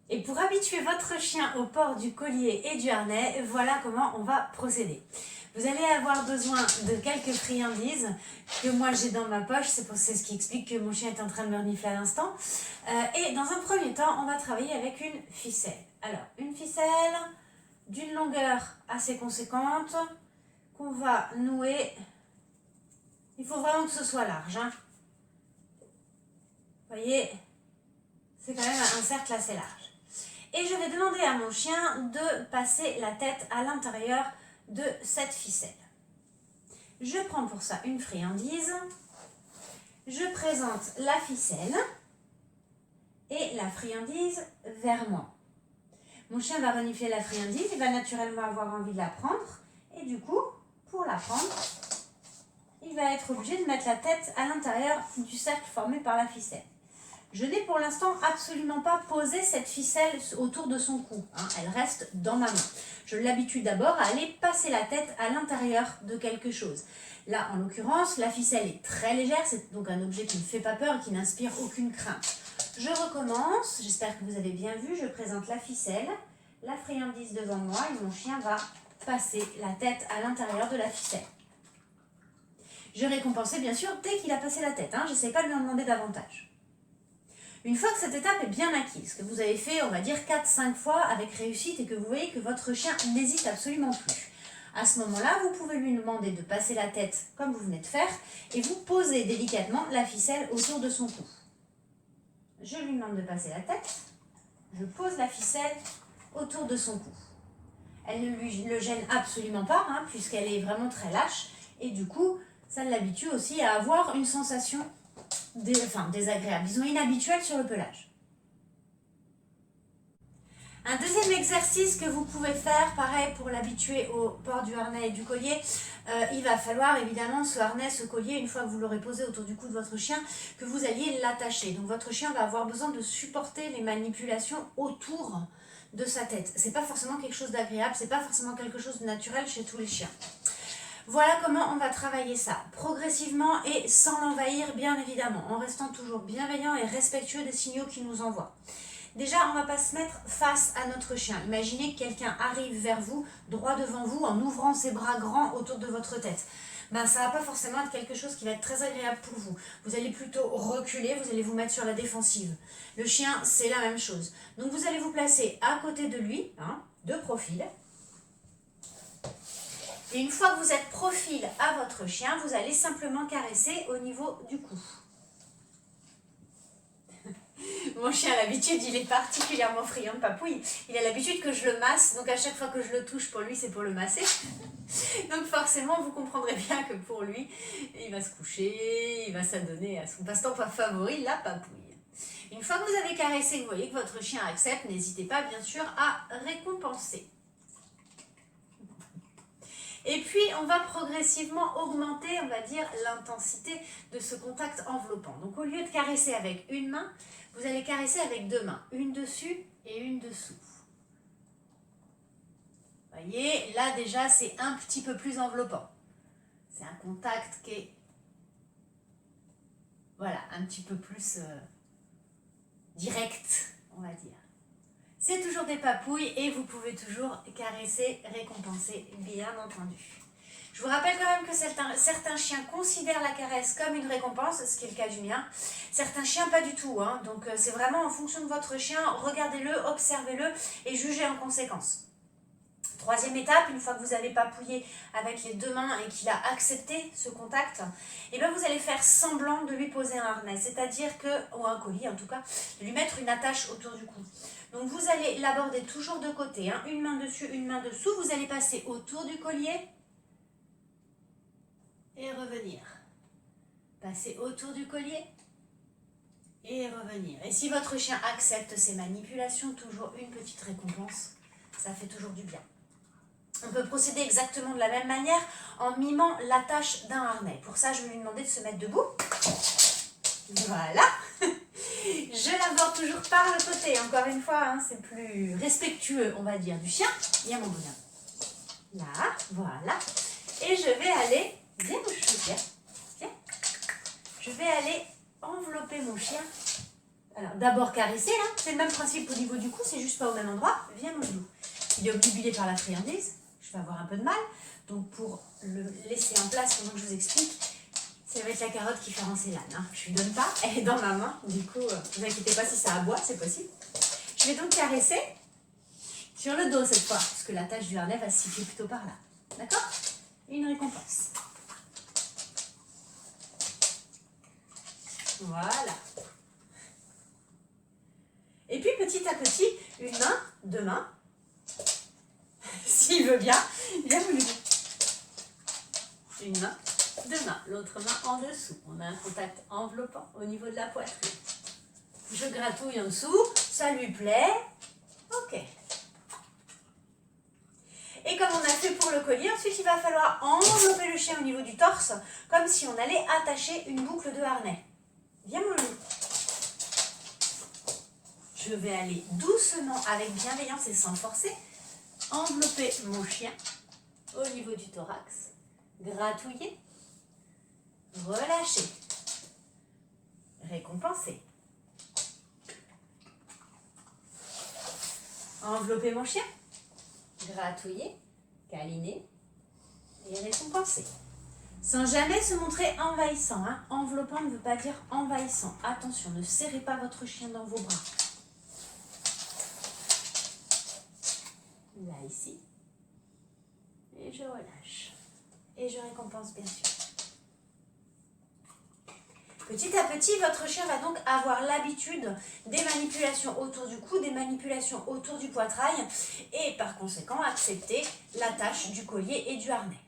Et pour habituer votre chien au port du collier et du harnais, voilà comment on va procéder. Vous allez avoir besoin de quelques friandises que moi j'ai dans ma poche, c'est ce qui explique que mon chien est en train de me renifler à l'instant. Et dans un premier temps, on va travailler avec une ficelle. Alors, une ficelle d'une longueur assez conséquente qu'on va nouer. Il faut vraiment que ce soit large, hein. Vous voyez, c'est quand même un cercle assez large. Et je vais demander à mon chien de passer la tête à l'intérieur de cette ficelle. Je prends pour ça une friandise, je présente la ficelle et la friandise vers moi. Mon chien va renifler la friandise, il va naturellement avoir envie de la prendre et du coup, pour la prendre, il va être obligé de mettre la tête à l'intérieur du cercle formé par la ficelle. Je n'ai pour l'instant absolument pas posé cette ficelle autour de son cou, hein. Elle reste dans ma main. Je l'habitue d'abord à aller passer la tête à l'intérieur de quelque chose. Là, en l'occurrence, la ficelle est très légère, c'est donc un objet qui ne fait pas peur et qui n'inspire aucune crainte. Je recommence, j'espère que vous avez bien vu, je présente la ficelle, la friandise devant moi et mon chien va passer la tête à l'intérieur de la ficelle. Je récompensais bien sûr dès qu'il a passé la tête, hein. Je n'essaie pas de lui en demander davantage. Une fois que cette étape est bien acquise, que vous avez fait, on va dire, 4-5 fois avec réussite et que vous voyez que votre chien n'hésite absolument plus, à ce moment-là, vous pouvez lui demander de passer la tête comme vous venez de faire et vous posez délicatement la ficelle autour de son cou. Je lui demande de passer la tête, je pose la ficelle autour de son cou. Elle ne le gêne absolument pas, hein, puisqu'elle est vraiment très lâche et du coup, ça l'habitue aussi à avoir une sensation désagréable, disons inhabituelle sur le pelage. Un deuxième exercice que vous pouvez faire, pareil pour l'habituer au port du harnais et du collier, il va falloir évidemment ce harnais, ce collier, une fois que vous l'aurez posé autour du cou de votre chien, que vous alliez l'attacher. Donc votre chien va avoir besoin de supporter les manipulations autour de sa tête. C'est pas forcément quelque chose d'agréable, c'est pas forcément quelque chose de naturel chez tous les chiens. Voilà comment on va travailler ça, progressivement et sans l'envahir bien évidemment, en restant toujours bienveillant et respectueux des signaux qu'il nous envoie. Déjà, on ne va pas se mettre face à notre chien. Imaginez que quelqu'un arrive vers vous, droit devant vous, en ouvrant ses bras grands autour de votre tête. Ben, ça ne va pas forcément être quelque chose qui va être très agréable pour vous. Vous allez plutôt reculer, vous allez vous mettre sur la défensive. Le chien, c'est la même chose. Donc vous allez vous placer à côté de lui, hein, de profil. Et une fois que vous êtes profil à votre chien, vous allez simplement caresser au niveau du cou. Mon chien a l'habitude, il est particulièrement friand de papouille. Il a l'habitude que je le masse, donc à chaque fois que je le touche, pour lui, c'est pour le masser. Donc forcément, vous comprendrez bien que pour lui, il va se coucher, il va s'adonner à son passe-temps favori, la papouille. Une fois que vous avez caressé, vous voyez que votre chien accepte, n'hésitez pas bien sûr à récompenser. Et puis, on va progressivement augmenter, on va dire, l'intensité de ce contact enveloppant. Donc, au lieu de caresser avec une main, vous allez caresser avec deux mains, une dessus et une dessous. Vous voyez, là déjà, c'est un petit peu plus enveloppant. C'est un contact qui est, voilà, un petit peu plus direct, on va dire. C'est toujours des papouilles et vous pouvez toujours caresser, récompenser, bien entendu. Je vous rappelle quand même que certains chiens considèrent la caresse comme une récompense, ce qui est le cas du mien. Certains chiens pas du tout, hein. Donc c'est vraiment en fonction de votre chien, regardez-le, observez-le et jugez en conséquence. Troisième étape, une fois que vous avez papouillé avec les deux mains et qu'il a accepté ce contact, et bien vous allez faire semblant de lui poser un harnais, c'est-à-dire que, ou un collier en tout cas, de lui mettre une attache autour du cou. Donc vous allez l'aborder toujours de côté, hein, une main dessus, une main dessous, vous allez passer autour du collier et revenir. Passer autour du collier et revenir. Et si votre chien accepte ces manipulations, toujours une petite récompense, ça fait toujours du bien. On peut procéder exactement de la même manière en mimant l'attache d'un harnais. Pour ça, je vais lui demander de se mettre debout. Voilà. Je l'aborde toujours par le côté. Encore une fois, hein, c'est plus respectueux, on va dire, du chien. Viens mon bonhomme. Là, voilà. Et je vais aller... Viens mon chouchou, viens. Je vais aller envelopper mon chien Alors, d'abord caresser, là. C'est le même principe au niveau du cou, c'est juste pas au même endroit. Viens mon genou. Il est obnubilé par la friandise. Je vais avoir un peu de mal. Donc, pour le laisser en place pendant que je vous explique, ça va être la carotte qui fait avancer l'âne. Hein. Je ne lui donne pas, elle est dans ma main. Du coup, ne vous inquiétez pas si ça aboie, c'est possible. Je vais donc caresser sur le dos cette fois, parce que la tâche du harnais va se situer plutôt par là. D'accord? Une récompense. Voilà. Et puis petit à petit, une main, deux mains, s'il veut bien, viens vous le dire. Une main, deux mains, l'autre main en dessous. On a un contact enveloppant au niveau de la poitrine. Je gratouille en dessous, ça lui plaît. Ok. Et comme on a fait pour le collier, ensuite il va falloir envelopper le chien au niveau du torse, comme si on allait attacher une boucle de harnais. Viens mon loup. Je vais aller doucement, avec bienveillance et sans forcer, envelopper mon chien au niveau du thorax, gratouiller, relâcher, récompenser. Envelopper mon chien, gratouiller, câliner et récompenser. Sans jamais se montrer envahissant. Hein. Enveloppant ne veut pas dire envahissant. Attention, ne serrez pas votre chien dans vos bras. Là, ici. Et je relâche. Et je récompense, bien sûr. Petit à petit, votre chien va donc avoir l'habitude des manipulations autour du cou, des manipulations autour du poitrail et par conséquent accepter l'attache du collier et du harnais.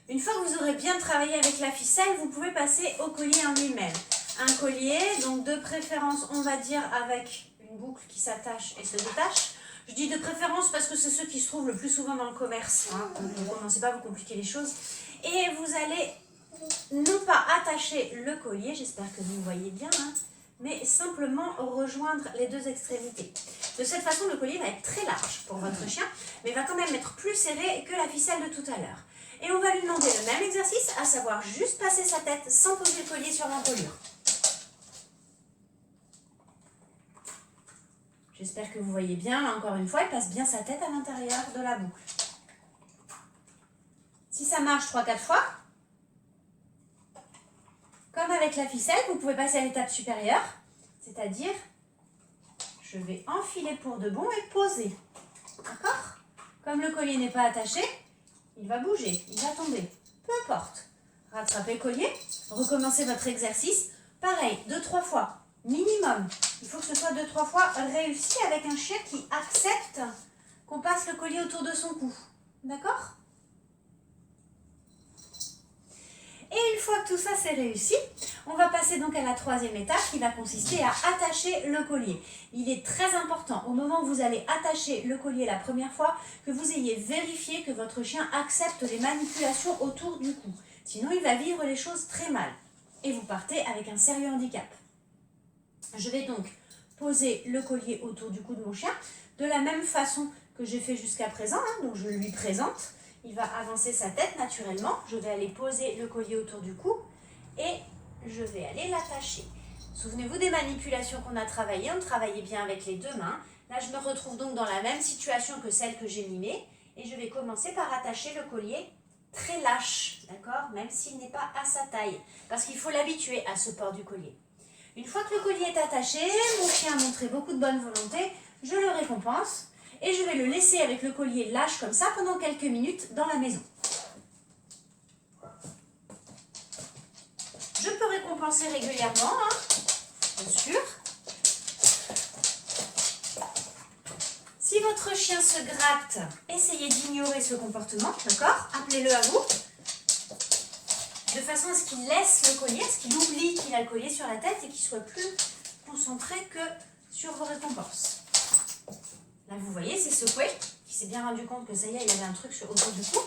Une fois que vous aurez bien travaillé avec la ficelle, vous pouvez passer au collier en lui-même. Un collier, donc de préférence, on va dire avec une boucle qui s'attache et se détache. Je dis de préférence parce que c'est ceux qui se trouvent le plus souvent dans le commerce. Hein. Donc ne commencez pas à vous compliquer les choses. Et vous allez non pas attacher le collier, j'espère que vous voyez bien, hein, mais simplement rejoindre les deux extrémités. De cette façon, le collier va être très large pour votre chien, mais va quand même être plus serré que la ficelle de tout à l'heure. Et on va lui demander le même exercice, à savoir juste passer sa tête sans poser le collier sur l'encolure. J'espère que vous voyez bien, là, encore une fois, il passe bien sa tête à l'intérieur de la boucle. Si ça marche 3-4 fois, comme avec la ficelle, vous pouvez passer à l'étape supérieure, c'est-à-dire, je vais enfiler pour de bon et poser. D'accord? Comme le collier n'est pas attaché, il va bouger, il va tomber. Peu importe. Rattrapez le collier, recommencez votre exercice. Pareil, 2-3 fois, minimum. Il faut que ce soit 2-3 fois réussi avec un chien qui accepte qu'on passe le collier autour de son cou. D'accord? Et une fois que tout ça c'est réussi, on va passer donc à la troisième étape qui va consister à attacher le collier. Il est très important au moment où vous allez attacher le collier la première fois que vous ayez vérifié que votre chien accepte les manipulations autour du cou. Sinon il va vivre les choses très mal et vous partez avec un sérieux handicap. Je vais donc poser le collier autour du cou de mon chien de la même façon que j'ai fait jusqu'à présent, hein, donc je lui présente. Il va avancer sa tête naturellement. Je vais aller poser le collier autour du cou et je vais aller l'attacher. Souvenez-vous des manipulations qu'on a travaillées. On travaillait bien avec les deux mains. Là, je me retrouve donc dans la même situation que celle que j'ai mimée. Et je vais commencer par attacher le collier très lâche, d'accord? Même s'il n'est pas à sa taille. Parce qu'il faut l'habituer à ce port du collier. Une fois que le collier est attaché, mon chien a montré beaucoup de bonne volonté. Je le récompense. Et je vais le laisser avec le collier lâche comme ça pendant quelques minutes dans la maison. Je peux récompenser régulièrement, hein, bien sûr. Si votre chien se gratte, essayez d'ignorer ce comportement, d'accord? Appelez-le à vous, de façon à ce qu'il laisse le collier, à ce qu'il oublie qu'il a le collier sur la tête et qu'il soit plus concentré que sur vos récompenses. Là, vous voyez, c'est secoué, qui s'est bien rendu compte que ça y est, il y avait un truc autour du cou.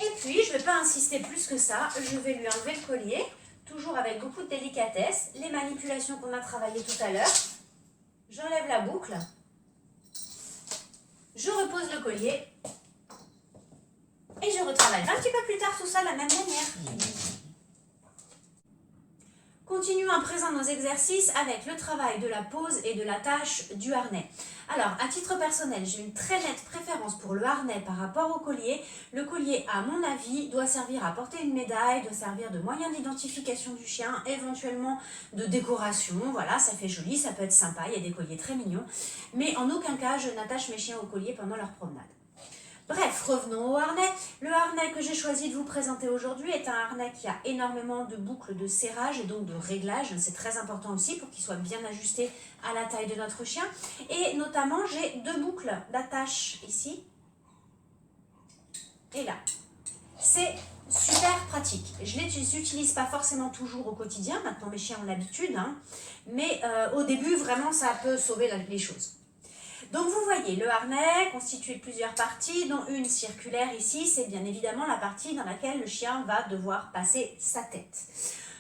Et puis, je ne vais pas insister plus que ça, je vais lui enlever le collier, toujours avec beaucoup de délicatesse, les manipulations qu'on a travaillées tout à l'heure. J'enlève la boucle, je repose le collier et je retrouve retravaillera un petit peu plus tard tout ça de la même manière. Continuons à présent nos exercices avec le travail de la pose et de l'attache du harnais. Alors, à titre personnel, j'ai une très nette préférence pour le harnais par rapport au collier. Le collier, à mon avis, doit servir à porter une médaille, doit servir de moyen d'identification du chien, éventuellement de décoration. Voilà, ça fait joli, ça peut être sympa, il y a des colliers très mignons. Mais en aucun cas, je n'attache mes chiens au collier pendant leur promenade. Bref, revenons au harnais. Le harnais que j'ai choisi de vous présenter aujourd'hui est un harnais qui a énormément de boucles de serrage et donc de réglage. C'est très important aussi pour qu'il soit bien ajusté à la taille de notre chien. Et notamment, j'ai 2 boucles d'attache ici et là. C'est super pratique. Je ne les utilise pas forcément toujours au quotidien. Maintenant, mes chiens ont l'habitude. Mais au début, vraiment, ça peut sauver les choses. Donc vous voyez, le harnais constitué de plusieurs parties, dont une circulaire ici, c'est bien évidemment la partie dans laquelle le chien va devoir passer sa tête.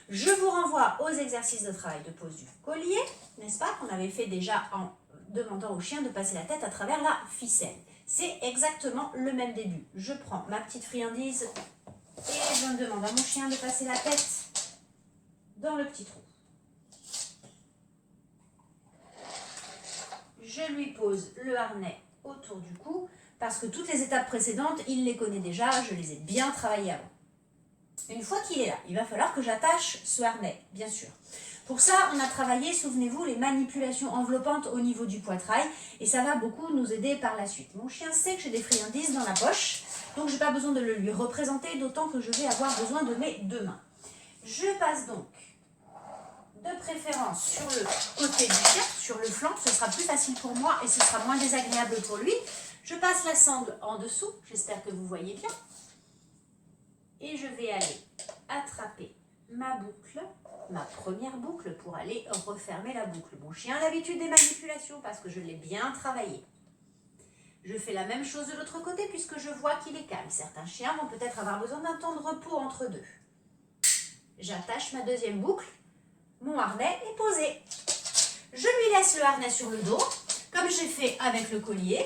Je vous renvoie aux exercices de travail de pose du collier, n'est-ce pas, qu'on avait fait déjà en demandant au chien de passer la tête à travers la ficelle. C'est exactement le même début. Je prends ma petite friandise et je demande à mon chien de passer la tête dans le petit trou. Je lui pose le harnais autour du cou parce que toutes les étapes précédentes, il les connaît déjà, je les ai bien travaillées avant. Une fois qu'il est là, il va falloir que j'attache ce harnais, bien sûr. Pour ça, on a travaillé, souvenez-vous, les manipulations enveloppantes au niveau du poitrail et ça va beaucoup nous aider par la suite. Mon chien sait que j'ai des friandises dans la poche, donc je n'ai pas besoin de le lui représenter, d'autant que je vais avoir besoin de mes 2 mains. Je passe donc de préférence sur le côté du chien, sur le flanc, ce sera plus facile pour moi et ce sera moins désagréable pour lui. Je passe la sangle en dessous, j'espère que vous voyez bien. Et je vais aller attraper ma boucle, ma première boucle pour aller refermer la boucle. Mon chien a l'habitude des manipulations parce que je l'ai bien travaillé. Je fais la même chose de l'autre côté puisque je vois qu'il est calme. Certains chiens vont peut-être avoir besoin d'un temps de repos entre deux. J'attache ma deuxième boucle. Mon harnais est posé. Je lui laisse le harnais sur le dos, comme j'ai fait avec le collier.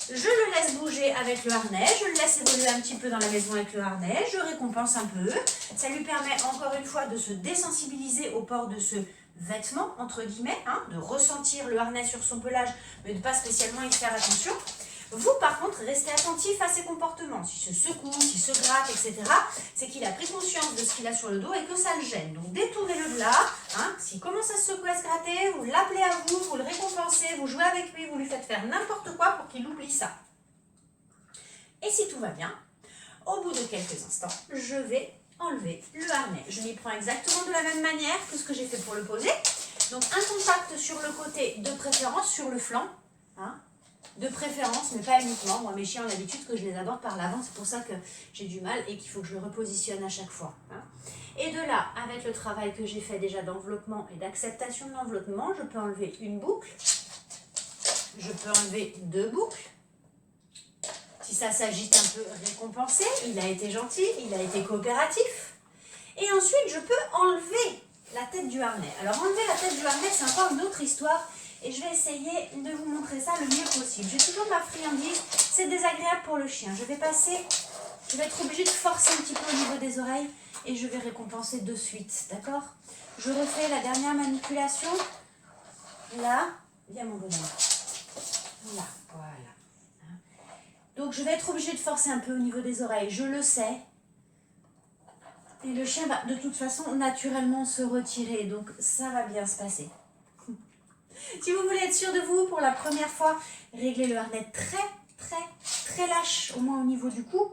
Je le laisse bouger avec le harnais, je le laisse évoluer un petit peu dans la maison avec le harnais, je récompense un peu. Ça lui permet encore une fois de se désensibiliser au port de ce vêtement, entre guillemets, de ressentir le harnais sur son pelage, mais de ne pas spécialement y faire attention. Vous, par contre, restez attentif à ses comportements. S'il se secoue, s'il se gratte, etc., c'est qu'il a pris conscience de ce qu'il a sur le dos et que ça le gêne. Donc, détournez-le de là. S'il commence à se secouer, à se gratter, vous l'appelez à vous, vous le récompensez, vous jouez avec lui, vous lui faites faire n'importe quoi pour qu'il oublie ça. Et si tout va bien, au bout de quelques instants, je vais enlever le harnais. Je m'y prends exactement de la même manière que ce que j'ai fait pour le poser. Donc, un contact sur le côté, de préférence sur le flanc. De préférence, mais pas uniquement. Moi, mes chiens ont l'habitude que je les aborde par l'avant, c'est pour ça que j'ai du mal et qu'il faut que je le repositionne à chaque fois. Et de là, avec le travail que j'ai fait déjà d'enveloppement et d'acceptation de l'enveloppement, je peux enlever une boucle, je peux enlever 2 boucles. Si ça s'agite un peu, récompensé, il a été gentil, il a été coopératif. Et ensuite, je peux enlever la tête du harnais. Alors, enlever la tête du harnais, c'est encore une autre histoire. Et je vais essayer de vous montrer ça le mieux possible. J'ai toujours ma friandise, c'est désagréable pour le chien. Je vais être obligée de forcer un petit peu au niveau des oreilles et je vais récompenser de suite, d'accord? Je refais la dernière manipulation. Là, viens mon bonhomme. Là, voilà. Donc je vais être obligée de forcer un peu au niveau des oreilles, je le sais. Et le chien va de toute façon naturellement se retirer, donc ça va bien se passer. Si vous voulez être sûr de vous, pour la première fois, réglez le harnais très lâche, au moins au niveau du cou.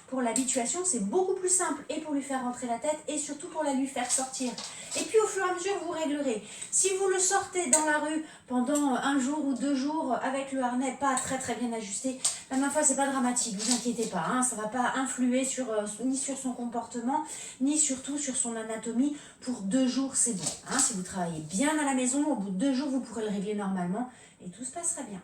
Pour l'habituation, c'est beaucoup plus simple et pour lui faire rentrer la tête et surtout pour la lui faire sortir. Et puis au fur et à mesure, vous réglerez. Si vous le sortez dans la rue pendant 1 jour ou 2 jours avec le harnais pas très bien ajusté, ma foi, c'est pas dramatique, vous inquiétez pas. Ça va pas influer ni sur son comportement, ni surtout sur son anatomie. Pour 2 jours, c'est bon. Si vous travaillez bien à la maison, au bout de 2 jours, vous pourrez le régler normalement et tout se passera bien.